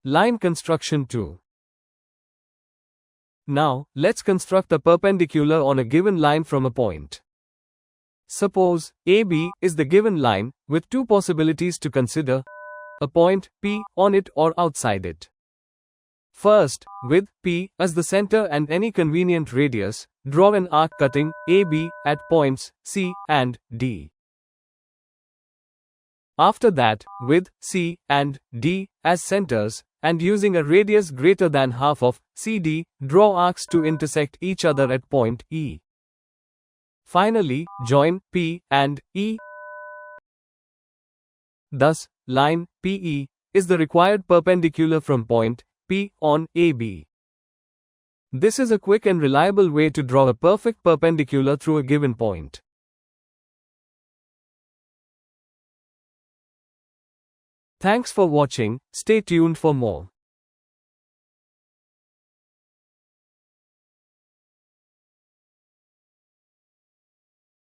Line construction 2. Now, let's construct a perpendicular on a given line from a point. Suppose AB is the given line, with two possibilities to consider: a point P on it or outside it. First, with P as the center and any convenient radius, draw an arc cutting AB at points C and D. After that, with C and D as centers, and using a radius greater than half of CD, draw arcs to intersect each other at point E. Finally, join P and E. Thus, line PE is the required perpendicular from point P on AB. This is a quick and reliable way to draw a perfect perpendicular through a given point. Thanks for watching. Stay tuned for more.